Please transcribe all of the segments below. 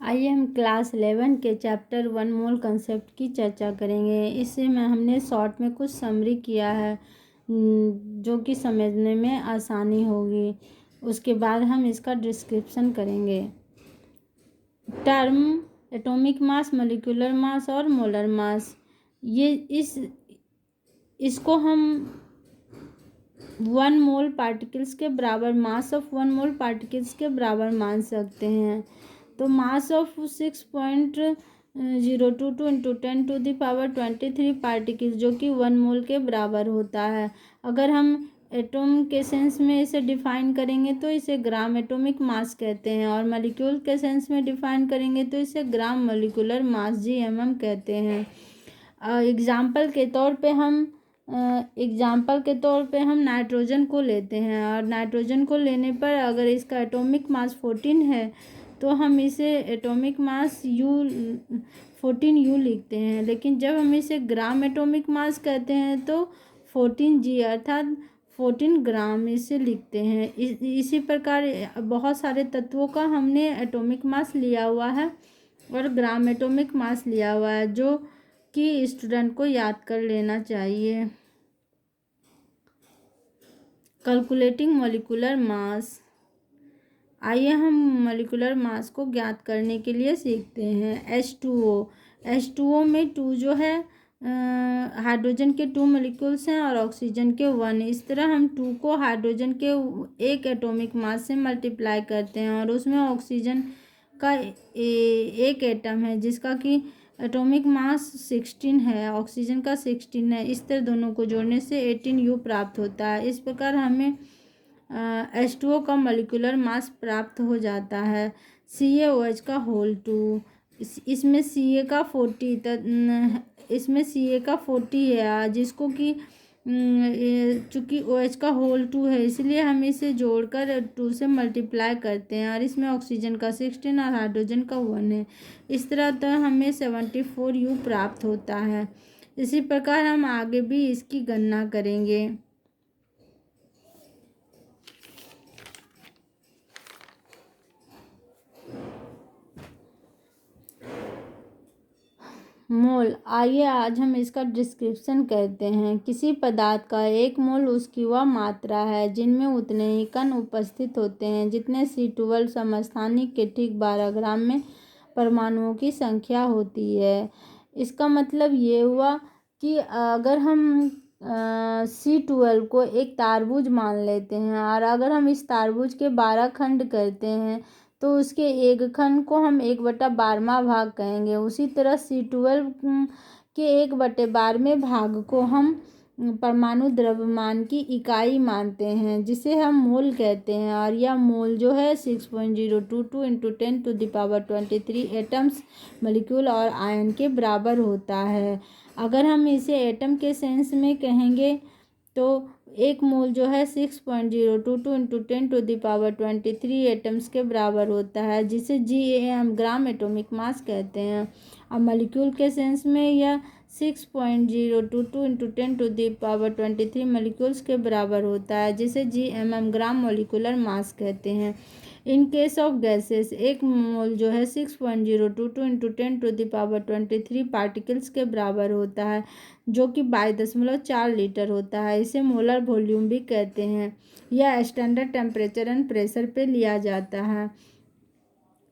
आइए हम क्लास 11 के चैप्टर 1 मोल कंसेप्ट की चर्चा करेंगे। इससे में हमने शॉर्ट में कुछ समरी किया है जो कि समझने में आसानी होगी। उसके बाद हम इसका डिस्क्रिप्शन करेंगे। Term atomic mass, molecular mass और मोलर मास, ये इसको हम 1 मोल पार्टिकल्स के बराबर, मास ऑफ 1 मोल पार्टिकल्स के बराबर मान सकते हैं। तो मास ऑफ 6.022 इंटू 10⁻23 पार्टिकल्स जो कि 1 मोल के बराबर होता है। अगर हम एटॉम के सेंस में इसे डिफाइन करेंगे तो इसे ग्राम एटॉमिक मास कहते हैं, और मॉलिक्यूल के सेंस में डिफाइन करेंगे तो इसे ग्राम मॉलिक्यूलर मास GMM कहते हैं। एग्जाम्पल के तौर पे हम नाइट्रोजन को लेते हैं, और नाइट्रोजन को लेने पर अगर इसका एटॉमिक मास 14 है तो हम इसे एटॉमिक मास 14U लिखते हैं। लेकिन जब हम इसे ग्राम एटॉमिक मास कहते हैं तो 14G अर्थात 14 ग्राम इसे लिखते हैं। इसी प्रकार बहुत सारे तत्वों का हमने एटॉमिक मास लिया हुआ है और ग्राम एटॉमिक मास लिया हुआ है, जो कि स्टूडेंट को याद कर लेना चाहिए। Calculating molecular mass. आइए हम मॉलिक्यूलर मास को ज्ञात करने के लिए सीखते हैं। H2O में 2 जो है हाइड्रोजन के 2 मॉलिक्यूल्स हैं और ऑक्सीजन के 1। इस तरह हम 2 को हाइड्रोजन के 1 एटॉमिक मास से मल्टीप्लाई करते हैं और उसमें ऑक्सीजन का एक एटम है जिसका कि एटॉमिक मास 16 है, ऑक्सीजन का 16 है। इस तरह दोनों को जोड़ने से 18U प्राप्त होता है। इस प्रकार हमें H2O का मॉलिक्यूलर मास प्राप्त हो जाता है। CaOH का होल 2, इसमें Ca का 40 है, जिसको कि चूँकि OH का होल 2 है इसलिए हम इसे जोड़कर 2 से मल्टीप्लाई करते हैं, और इसमें ऑक्सीजन का 16 और हाइड्रोजन का 1 है। इस तरह हमें 74U प्राप्त होता है। इसी प्रकार हम आगे भी इसकी गणना करेंगे। मोल। आइए आज हम इसका डिस्क्रिप्शन करते हैं। किसी पदार्थ का 1 मोल उसकी वह मात्रा है जिनमें उतने ही कण उपस्थित होते हैं जितने C12 समस्थानिक के ठीक 12 ग्राम में परमाणुओं की संख्या होती है। इसका मतलब ये हुआ कि अगर हम C12 को एक तारबूज मान लेते हैं और अगर हम इस तारबूज के 12 खंड करते हैं तो उसके एक खंड को हम 1/12वां भाग कहेंगे। उसी तरह C12 के 1/12वें भाग को हम परमाणु द्रव्यमान की इकाई मानते हैं जिसे हम मोल कहते हैं, और यह मोल जो है 6.022 इंटू 10⁻23 एटम्स, मॉलिक्यूल और आयन के बराबर होता है। अगर हम इसे एटम के सेंस में कहेंगे तो 1 मोल जो है 6.022 इंटू 10⁻23 एटम्स के बराबर होता है, जिसे GAM ग्राम एटॉमिक मास कहते हैं। अब मॉलिक्यूल के सेंस में यह 6.022 इंटू 10⁻23 मॉलिक्यूल्स के बराबर होता है, जिसे GMM ग्राम मॉलिक्यूलर मास कहते हैं। In case of gases 1 mole जो है 6.022 इंटू 10⁻23 पार्टिकल्स के बराबर होता है, जो कि 22.4 लीटर होता है। इसे मोलर वॉल्यूम भी कहते हैं। यह स्टैंडर्ड टेम्परेचर एंड प्रेशर पे लिया जाता है।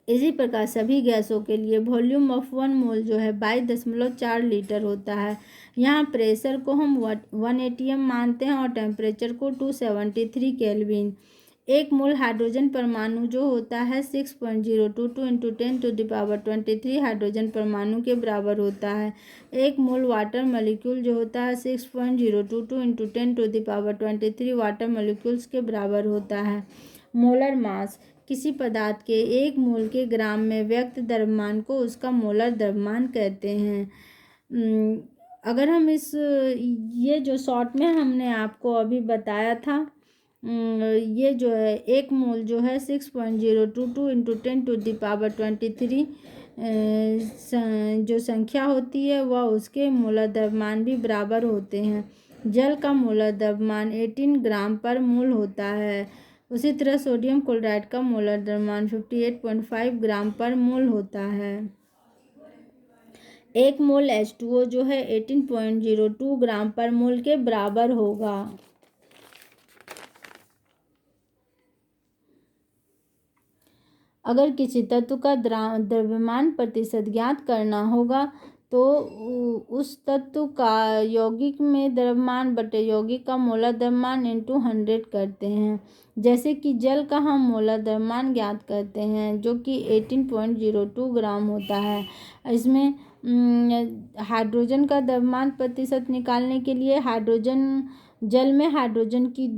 इसी प्रकार सभी गैसों के लिए वॉल्यूम ऑफ 1 मोल जो है 22.4 लीटर होता है। यहाँ प्रेशर को हम 1 atm मानते हैं और टेम्परेचर को 273 केल्विन। 1 मोल हाइड्रोजन परमाणु जो होता है 6.022 इंटू 10⁻23 हाइड्रोजन परमाणु के बराबर होता है। 1 मोल वाटर मॉलिक्यूल जो होता है 6.022 इंटू 10⁻23 वाटर मॉलिक्यूल्स के बराबर होता है। Molar mass. किसी पदार्थ के 1 मोल के ग्राम में व्यक्त द्रव्यमान को उसका मोलर द्रव्यमान कहते हैं। अगर हम ये जो शॉर्ट में हमने आपको अभी बताया था, ये जो है 1 मोल जो है 6.022 इंटू 10⁻23 जो संख्या होती है वह उसके मोलर द्रव्यमान भी बराबर होते हैं। जल का मोलर द्रव्यमान 18 ग्राम पर मोल होता है। उसी तरह सोडियम क्लोराइड का मोलर द्रव्यमान 58.5 ग्राम पर मोल होता है। 1 मोल H2O जो है 18.02 ग्राम पर मोल के बराबर होगा। अगर किसी तत्व का द्रव्यमान प्रतिशत ज्ञात करना होगा तो उस तत्व का यौगिक में द्रव्यमान बटे यौगिक का मोलर द्रव्यमान इंटू 100 करते हैं। जैसे कि जल का हम मोलर द्रव्यमान ज्ञात करते हैं जो कि 18.02 ग्राम होता है। इसमें हाइड्रोजन का द्रव्यमान प्रतिशत निकालने के लिए जल में हाइड्रोजन की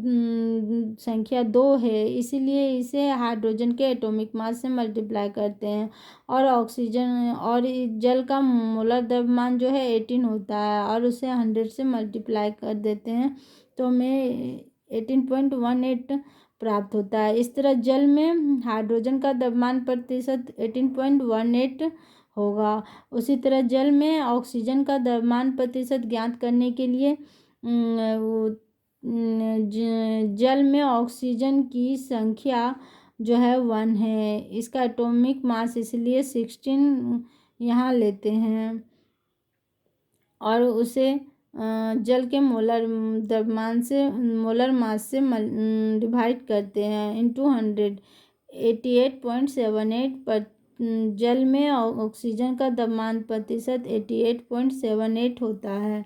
संख्या 2 है, इसीलिए इसे हाइड्रोजन के एटॉमिक मास से मल्टीप्लाई करते हैं और ऑक्सीजन और जल का मोलर द्रव्यमान जो है 18 होता है और उसे 100 से मल्टीप्लाई कर देते हैं तो हमें 18.18 प्राप्त होता है। इस तरह जल में हाइड्रोजन का द्रव्यमान प्रतिशत 18.18 होगा। उसी तरह जल में ऑक्सीजन का द्रव्यमान प्रतिशत ज्ञात करने के लिए जल में ऑक्सीजन की संख्या जो है 1 है। इसका एटॉमिक मास इसलिए 16 यहाँ लेते हैं और उसे जल के मोलर द्रव्यमान से मोलर मास से डिवाइड करते हैं इंटू 100। 88.78 पर जल में ऑक्सीजन का द्रव्यमान प्रतिशत 88.78 होता है।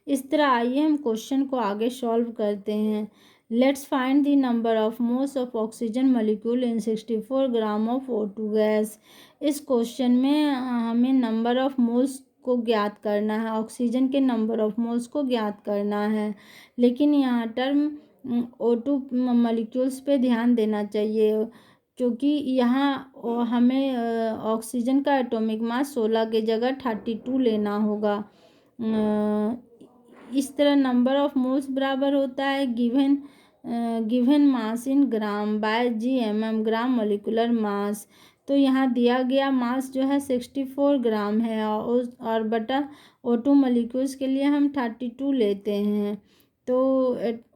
इस तरह आइए हम क्वेश्चन को आगे सॉल्व करते हैं। Let's find the number of moles of oxygen molecule in 64 gram of O2 gas. इस क्वेश्चन में हमें नंबर ऑफ मोल्स को ज्ञात करना है, ऑक्सीजन के नंबर ऑफ मोल्स को ज्ञात करना है, लेकिन यहाँ टर्म O2 मॉलिक्यूल्स पे ध्यान देना चाहिए क्योंकि यहाँ हमें ऑक्सीजन का एटॉमिक मास 16 की जगह 32 लेना होगा। इस तरह नंबर ऑफ मोल्स बराबर होता है given mass in gram bye GMM gram molecular mass. तो यहाँ दिया गया मास जो है 64 ग्राम है और बटा O2 मॉलिक्यूल्स के लिए हम 32 लेते हैं तो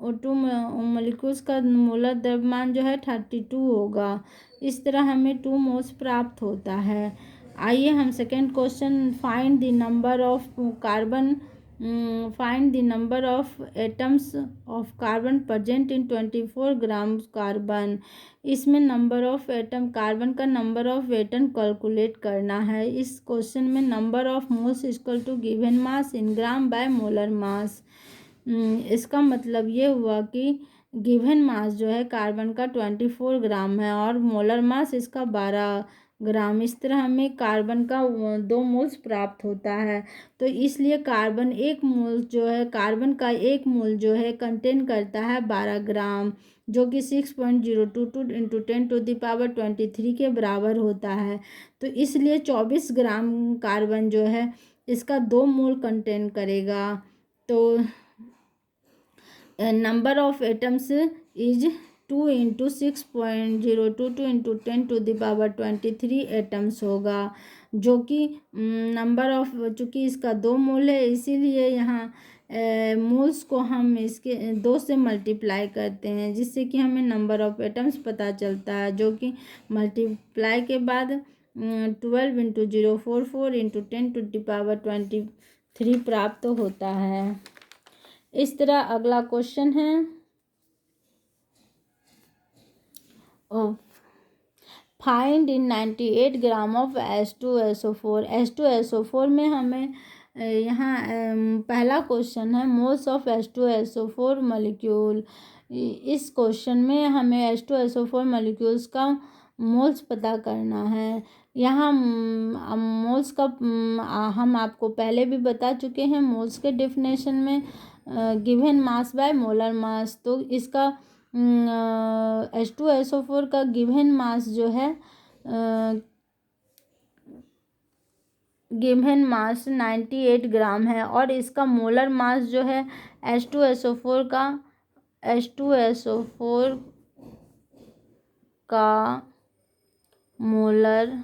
O2 मॉलिक्यूल्स का मोलर द्रव्यमान जो है 32 होगा। इस तरह हमें 2 मोल्स प्राप्त होता है। आइए हम second question find the number of carbon find the number of atoms of carbon present in 24 gram carbon. इसमें नंबर ऑफ एटम कार्बन का नंबर ऑफ एटम कैलकुलेट करना है। इस क्वेश्चन में number of moles equal to given mass in gram by molar mass. इसका मतलब ये हुआ कि गिवन मास जो है कार्बन का 24 ग्राम है और मोलर मास इसका 12 ग्राम। इस तरह हमें कार्बन का 2 मोल्स प्राप्त होता है। तो इसलिए कार्बन का एक मोल जो है कंटेन करता है 12 ग्राम जो कि 6.022 इंटू 10⁻23 के बराबर होता है। तो इसलिए 24 ग्राम कार्बन जो है इसका 2 मोल कंटेन करेगा। तो number of atoms is 2 into 6.022 into 10⁻23 atoms होगा जो कि नंबर ऑफ चूँकि इसका 2 मोल है इसीलिए यहाँ मोल्स को हम इसके 2 से मल्टीप्लाई करते हैं जिससे कि हमें नंबर ऑफ एटम्स पता चलता है जो कि मल्टीप्लाई के बाद 12 इंटू 044 इंटू 10⁻23 प्राप्त होता है। इस तरह अगला क्वेश्चन है find in 98 gram of H2SO4। H2SO4 में हमें यहाँ पहला क्वेश्चन है मोल्स ऑफ H2SO4 मॉलिक्यूल। इस क्वेश्चन में हमें H2SO4 मॉलिक्यूल्स का मोल्स पता करना है। यहाँ मोल्स का हम आपको पहले भी बता चुके हैं मोल्स के डेफिनेशन में गिवन मास बाय मोलर मास। तो इसका H2SO4 का गिवन मास जो है गिवन मास 98 ग्राम है और इसका मोलर मास जो है H2SO4 का मोलर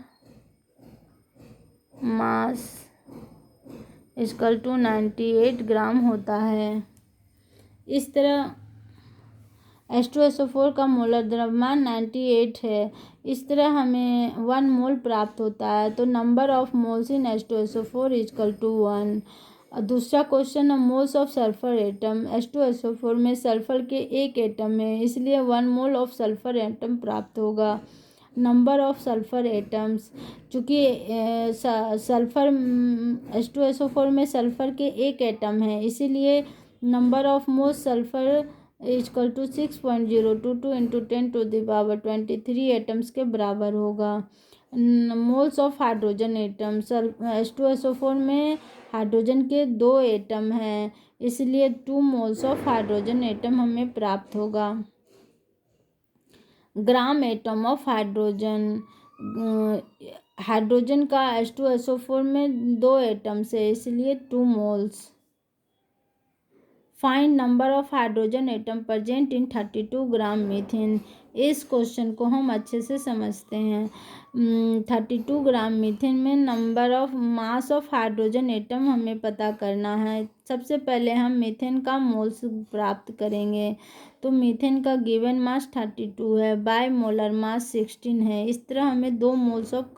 मास इक्वल टू 98 ग्राम होता है। इस तरह H2SO4 का मोलर द्रव्यमान 98 है। इस तरह हमें 1 मोल प्राप्त होता है। तो number of moles in H2SO4 equal to 1। दूसरा क्वेश्चन है moles of sulphur atom. H2SO4 में सल्फर के एक एटम है, इसलिए 1 मोल ऑफ सल्फर एटम प्राप्त होगा। नंबर ऑफ सल्फर एटम्स, चूँकि सल्फर H2SO4 में सल्फर के एक एटम है, इसीलिए number of moles sulphur equal to 6.022 into 10⁻23 atoms के बराबर होगा। Moles of hydrogen atom, H2SO4 में हाइड्रोजन के 2 एटम हैं, इसलिए 2 मोल्स ऑफ हाइड्रोजन एटम हमें प्राप्त होगा। Gram atom of hydrogen, hydrogen का H2SO4 में 2 एटम्स है, इसलिए 2 moles. Find number of hydrogen atom present in 32 gram methane. इस क्वेश्चन को हम अच्छे से समझते हैं। 32 ग्राम मीथेन में number of mass of hydrogen atom हमें पता करना है। सबसे पहले हम मीथेन का मोल्स प्राप्त करेंगे। तो मीथेन का गिवन मास 32 है, बाय मोलर मास 16 है। इस तरह हमें 2 मोल्स ऑफ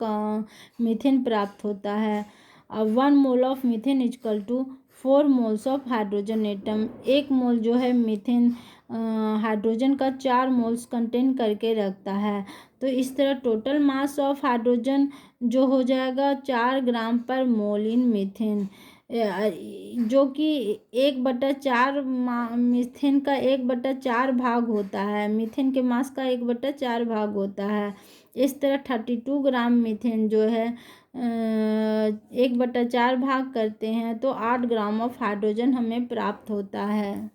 मीथेन प्राप्त होता है। 1 mole of methane equal to 4 moles of hydrogen atom. 1 mole जो है मीथेन हाइड्रोजन का 4 मोल्स कंटेन करके रखता है। तो इस तरह टोटल मास ऑफ हाइड्रोजन जो हो जाएगा 4 ग्राम पर मोल इन मीथेन, जो कि 1/4 मीथेन का 1/4 भाग होता है। मीथेन के मास का 1/4 भाग होता है। इस तरह 32 ग्राम मीथेन जो है 1/4 भाग करते हैं तो 8 ग्राम ऑफ हाइड्रोजन हमें प्राप्त होता है।